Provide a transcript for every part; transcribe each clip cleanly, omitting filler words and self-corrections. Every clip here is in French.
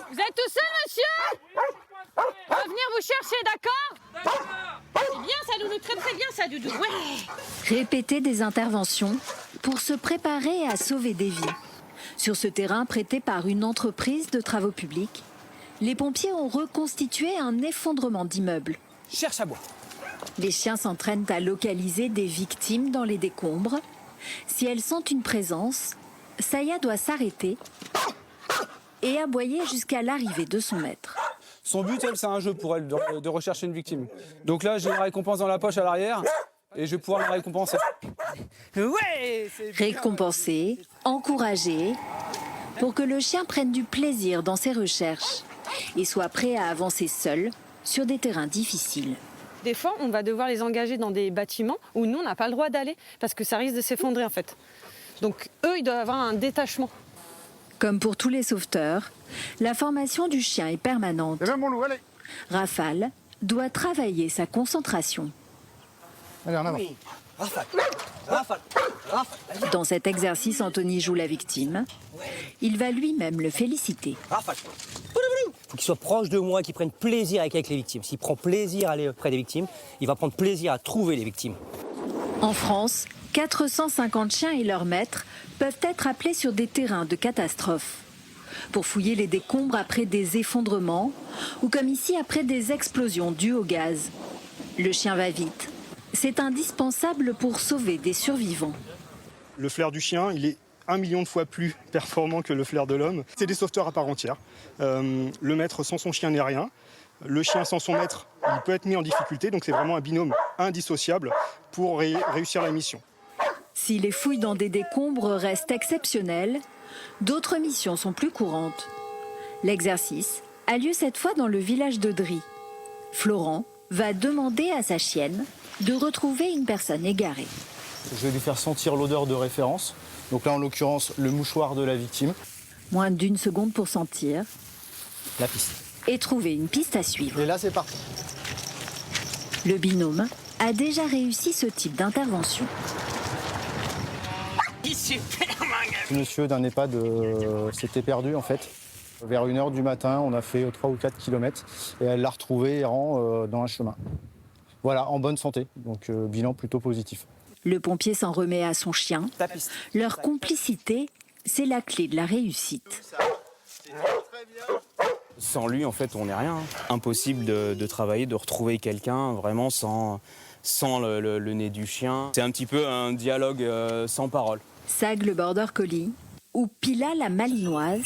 Vous êtes tout seul, monsieur? On va venir vous chercher, d'accord? C'est bien ça, Doudou, très très bien ça, Doudou. Ouais. Répéter des interventions pour se préparer à sauver des vies. Sur ce terrain prêté par une entreprise de travaux publics, les pompiers ont reconstitué un effondrement d'immeubles. Cherche à boire. Les chiens s'entraînent à localiser des victimes dans les décombres. Si elles sentent une présence, Saya doit s'arrêter et aboyer jusqu'à l'arrivée de son maître. Son but, elle, c'est un jeu pour elle de rechercher une victime. Donc là, j'ai une récompense dans la poche à l'arrière et je vais pouvoir la récompenser. Ouais, Récompenser, encourager, pour que le chien prenne du plaisir dans ses recherches et soit prêt à avancer seul sur des terrains difficiles. Des fois, on va devoir les engager dans des bâtiments où nous, on n'a pas le droit d'aller parce que ça risque de s'effondrer en fait. Donc eux, ils doivent avoir un détachement. Comme pour tous les sauveteurs, la formation du chien est permanente. Mon loup, allez. Rafale doit travailler sa concentration. Allez, en avant. Rafale, Rafale, Rafale, Dans cet exercice, Anthony joue la victime. Il va lui-même le féliciter. Rafale. Il faut qu'il soit proche de moi, qu'il prenne plaisir avec les victimes. S'il prend plaisir à aller près des victimes, il va prendre plaisir à trouver les victimes. En France, 450 chiens et leurs maîtres peuvent être appelés sur des terrains de catastrophe. Pour fouiller les décombres après des effondrements ou comme ici après des explosions dues au gaz. Le chien va vite. C'est indispensable pour sauver des survivants. Le flair du chien, il est 1 million de fois plus performant que le flair de l'homme. C'est des sauveteurs à part entière. Le maître sans son chien n'est rien. Le chien sans son maître, il peut être mis en difficulté. Donc c'est vraiment un binôme indissociable pour réussir la mission. Si les fouilles dans des décombres restent exceptionnelles, d'autres missions sont plus courantes. L'exercice a lieu cette fois dans le village de Dry. Florent va demander à sa chienne de retrouver une personne égarée. Je vais lui faire sentir l'odeur de référence. Donc là, en l'occurrence, le mouchoir de la victime. Moins d'1 seconde pour sentir La piste. et trouver une piste à suivre. Et là, c'est parti. Le binôme a déjà réussi ce type d'intervention. Ce monsieur d'un EHPAD s'était perdu, en fait. Vers 1h du matin, on a fait 3 ou 4 kilomètres et elle l'a retrouvé errant dans un chemin. Voilà, en bonne santé, donc bilan plutôt positif. Le pompier s'en remet à son chien. Leur complicité, c'est la clé de la réussite. Sans lui, en fait, on n'est rien. Impossible de travailler, de retrouver quelqu'un vraiment sans le nez du chien. C'est un petit peu un dialogue sans parole. Sag le border collie ou Pila la malinoise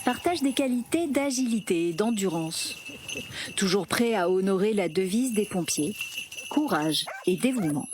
partagent des qualités d'agilité et d'endurance. Toujours prêts à honorer la devise des pompiers, courage et dévouement.